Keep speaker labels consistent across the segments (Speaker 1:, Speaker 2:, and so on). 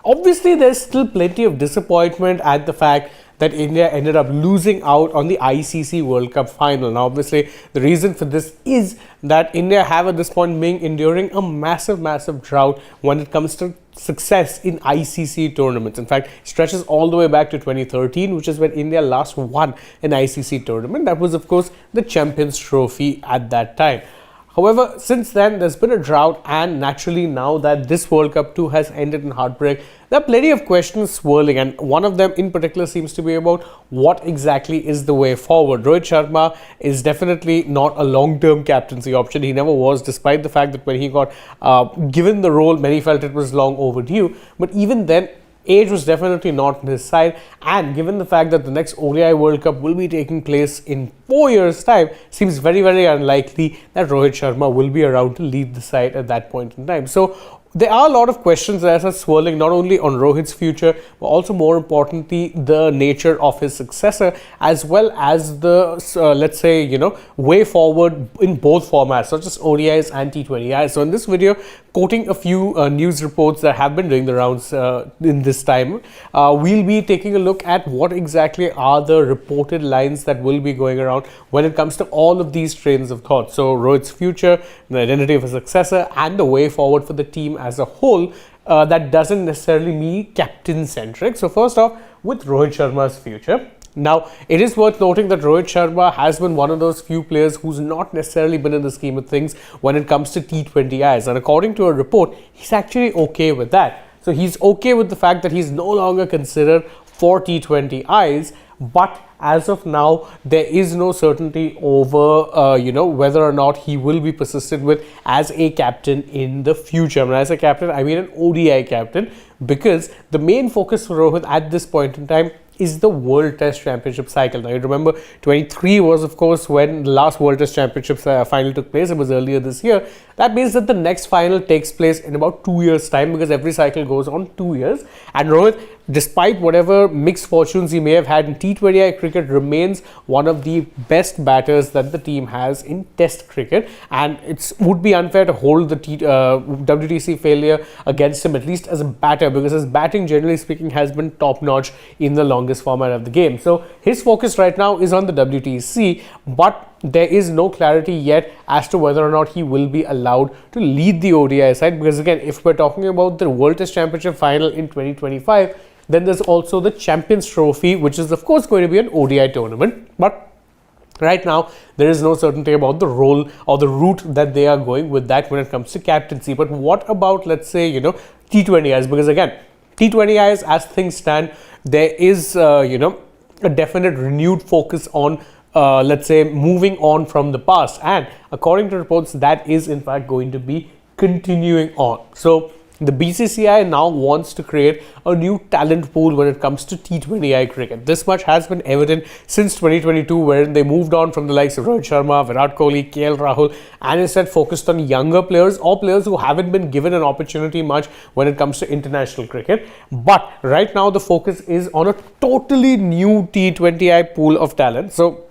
Speaker 1: Obviously, there's still plenty of disappointment at the fact that India ended up losing out on the ICC World Cup final. Now, obviously, the reason for this is that India have at this point been enduring a massive drought when it comes to success in ICC tournaments. In fact, it stretches all the way back to 2013, which is when India last won an ICC tournament. That was, of course, the Champions Trophy at that time. However, since then, there's been a drought, and naturally now that this World Cup too has ended in heartbreak, there are plenty of questions swirling, and one of them in particular seems to be about what exactly is the way forward. Rohit Sharma is definitely not a long-term captaincy option. He never was, despite the fact that when he got given the role, many felt it was long overdue. But even then, age was definitely not on his side, and given the fact that the next ODI World Cup will be taking place in 4 years' time, seems very unlikely that Rohit Sharma will be around to lead the side at that point in time. So there are a lot of questions that are swirling not only on Rohit's future, but also more importantly, the nature of his successor, as well as the, let's say, way forward in both formats, not just ODIs and T20Is. So in this video, quoting a few news reports that have been doing the rounds in this time, we'll be taking a look at what exactly are the reported lines that will be going around when it comes to all of these trains of thought. So Rohit's future, the identity of his successor, and the way forward for the team as a whole, that doesn't necessarily mean captain centric. So first off, with Rohit Sharma's future. Now, it is worth noting that Rohit Sharma has been one of those few players who's not necessarily been in the scheme of things when it comes to T20Is, and according to a report, he's actually okay with that. So he's okay with the fact that he's no longer considered for T20Is, but as of now, there is no certainty over, whether or not he will be persisted with as a captain in the future. And as a captain, I mean an ODI captain, because the main focus for Rohit at this point in time is the World Test Championship cycle. Now, you remember 23 was, of course, when the last World Test Championship final took place. It was earlier this year. That means that the next final takes place in about 2 years' time, because every cycle goes on 2 years. And Rohit, despite whatever mixed fortunes he may have had in T20I cricket, remains one of the best batters that the team has in Test cricket. And it would be unfair to hold the WTC failure against him, at least as a batter, because his batting, generally speaking, has been top-notch in the longest format of the game. So his focus right now is on the WTC, but there is no clarity yet as to whether or not he will be allowed to lead the ODI side, because again, if we're talking about the World Test Championship final in 2025, then there's also the Champions Trophy, which is of course going to be an ODI tournament. But right now, there is no certainty about the role or the route that they are going with that when it comes to captaincy. But what about, let's say, T20Is? Because again, T20Is, as things stand, there is, a definite renewed focus on, let's say, moving on from the past. And according to reports, that is in fact going to be continuing on. So the BCCI now wants to create a new talent pool when it comes to T20I cricket. This much has been evident since 2022, where they moved on from the likes of Rohit Sharma, Virat Kohli, KL Rahul, and instead focused on younger players or players who haven't been given an opportunity much when it comes to international cricket. But right now, the focus is on a totally new T20I pool of talent. So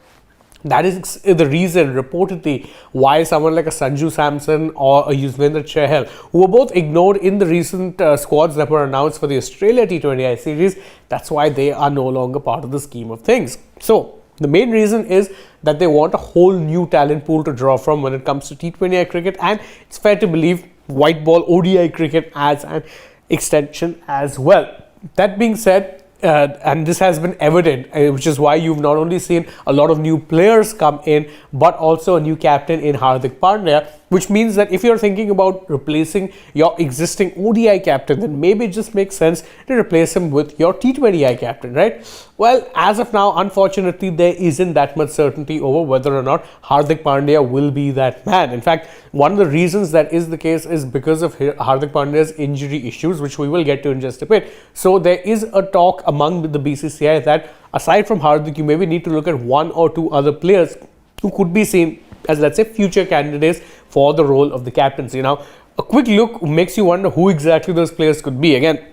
Speaker 1: that is the reason, reportedly, why someone like a Sanju Samson or a Yuzvendra Chahal, who were both ignored in the recent squads that were announced for the Australia T20I series, that's why they are no longer part of the scheme of things. So the main reason is that they want a whole new talent pool to draw from when it comes to T20I cricket, and it's fair to believe white ball ODI cricket as an extension as well. That being said, and this has been evident, which is why you've not only seen a lot of new players come in, but also a new captain in Hardik Pandya, which means that if you're thinking about replacing your existing ODI captain, then maybe it just makes sense to replace him with your T20I captain, right? Well, as of now, unfortunately, there isn't that much certainty over whether or not Hardik Pandya will be that man. In fact, one of the reasons that is the case is because of Hardik Pandya's injury issues, which we will get to in just a bit. So there is a talk among the BCCI that aside from Hardik, you maybe need to look at one or two other players who could be seen as, let's say, future candidates for the role of the captaincy. Now, a quick look makes you wonder who exactly those players could be. Again,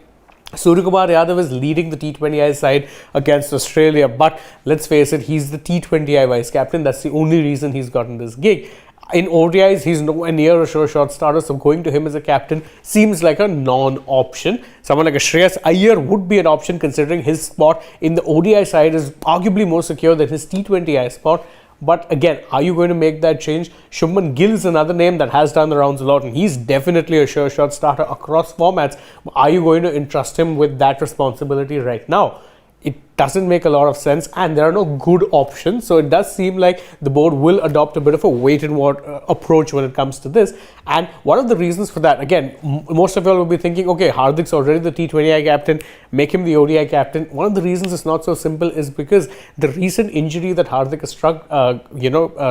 Speaker 1: Suryakumar Yadav is leading the T20I side against Australia, but let's face it, he's the T20I vice captain. That's the only reason he's gotten this gig. In ODIs, he's nowhere near a sure shot starter, so going to him as a captain seems like a non-option. Someone like a Shreyas Iyer would be an option, considering his spot in the ODI side is arguably more secure than his T20I spot. But again, are you going to make that change? Shubman Gill is another name that has done the rounds a lot, and he's definitely a sure shot starter across formats. Are you going to entrust him with that responsibility right now? It doesn't make a lot of sense, and there are no good options. So it does seem like the board will adopt a bit of a wait and watch approach when it comes to this. And one of the reasons for that, again, most of you all will be thinking, okay, Hardik's already the T20I captain, make him the ODI captain. One of the reasons it's not so simple is because the recent injury that Hardik is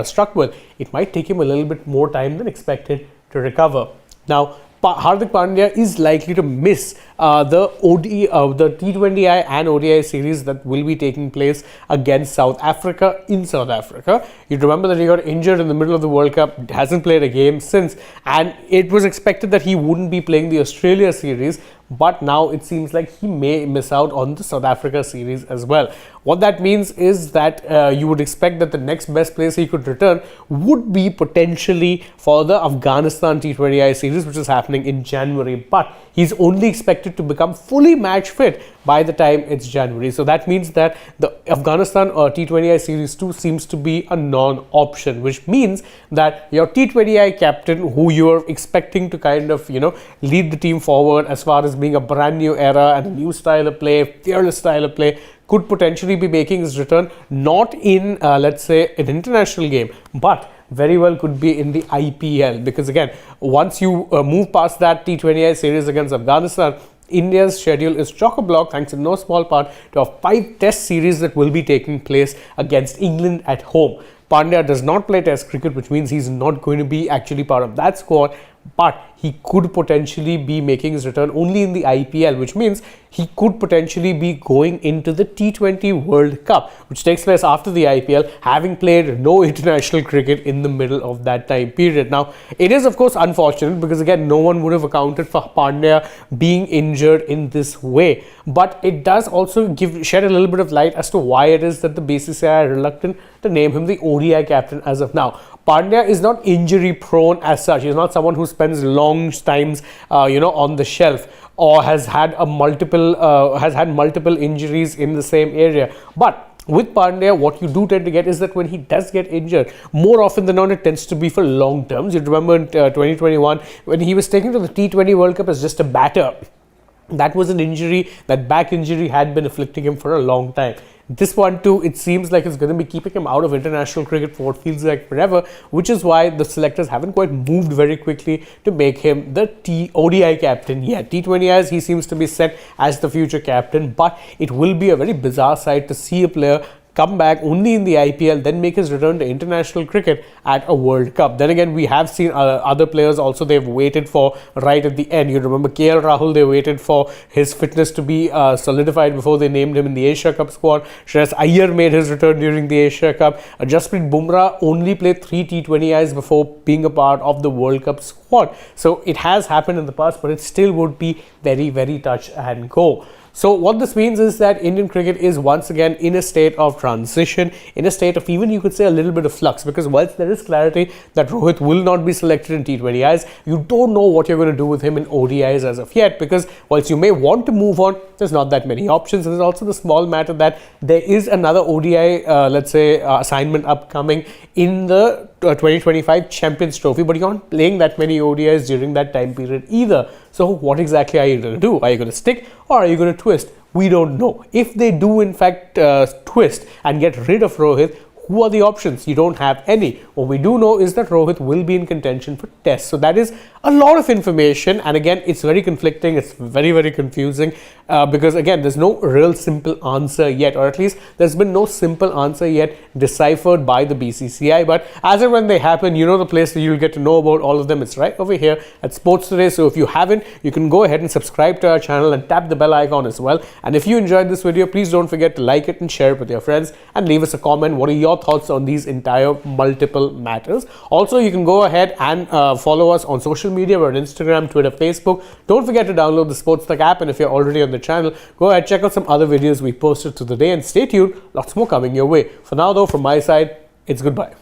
Speaker 1: struck with, it might take him a little bit more time than expected to recover. Now, Hardik Pandya is likely to miss the T20I and ODI series that will be taking place against South Africa in South Africa. You remember that he got injured in the middle of the World Cup, hasn't played a game since, and it was expected that he wouldn't be playing the Australia series, but now it seems like he may miss out on the South Africa series as well. What that means is that you would expect that the next best place he could return would be potentially for the Afghanistan T20I series, which is happening in January, but he's only expected to become fully match fit by the time it's January. So that means that the Afghanistan T20I series 2 seems to be a non-option, which means that your T20I captain, who you're expecting to kind of, lead the team forward as far as being a brand new era and a new style of play, fearless style of play, could potentially be making his return not in, let's say, an international game, but very well could be in the IPL. Because again, once you move past that T20I series against Afghanistan, India's schedule is chock-a-block, thanks in no small part to a 5 test series that will be taking place against England at home. Pandya does not play test cricket, which means he's not going to be actually part of that squad, but he could potentially be making his return only in the IPL, which means he could potentially be going into the T20 World Cup, which takes place after the IPL, having played no international cricket in the middle of that time period. Now, it is of course unfortunate because again, no one would have accounted for Pandya being injured in this way, but it does also shed a little bit of light as to why it is that the BCCI are reluctant to name him the ODI captain as of now. Pandya is not injury prone as such. He's not someone who spends long times, on the shelf, or has had multiple injuries in the same area. But with Pandya, what you do tend to get is that when he does get injured, more often than not, it tends to be for long terms. You remember in 2021 when he was taken to the T20 World Cup as just a batter. That was an injury, that back injury had been afflicting him for a long time. This one too, it seems like it's going to be keeping him out of international cricket for what feels like forever, which is why the selectors haven't quite moved very quickly to make him the ODI captain yet. T20Is, he seems to be set as the future captain, but it will be a very bizarre sight to see a player come back only in the IPL, then make his return to international cricket at a World Cup. Then again, we have seen other players also they've waited for right at the end. You remember KL Rahul, they waited for his fitness to be solidified before they named him in the Asia Cup squad. Shreyas Iyer made his return during the Asia Cup. Jasprit Bumrah only played 3 T20Is before being a part of the World Cup squad. So it has happened in the past, but it still would be very, very touch and go. So what this means is that Indian cricket is once again in a state of transition, in a state of even you could say a little bit of flux, because whilst there is clarity that Rohit will not be selected in T20Is, you don't know what you're going to do with him in ODIs as of yet, because whilst you may want to move on, there's not that many options. And there's also the small matter that there is another ODI, assignment upcoming in the 2025 Champions Trophy, but you're not playing that many ODIs during that time period either. So what exactly are you going to do? Are you going to stick or are you going to twist? We don't know. If they do in fact twist and get rid of Rohit, who are the options? You don't have any. What we do know is that Rohit will be in contention for Test. So that is a lot of information, and again, it's very conflicting. It's very, very confusing because again, there's no real simple answer yet, or at least there's been no simple answer yet deciphered by the BCCI. But as and when they happen, you know the place that you'll get to know about all of them. It's right over here at Sports Today. So if you haven't, you can go ahead and subscribe to our channel and tap the bell icon as well. And if you enjoyed this video, please don't forget to like it and share it with your friends and leave us a comment. What are your thoughts on these entire multiple matters? Also, you can go ahead and follow us on social media. We're on Instagram, Twitter, Facebook. Don't forget to download the SportsTech app, and if you're already on the channel, go ahead, check out some other videos we posted through the day, and stay tuned, lots more coming your way. For now though, from my side, it's goodbye.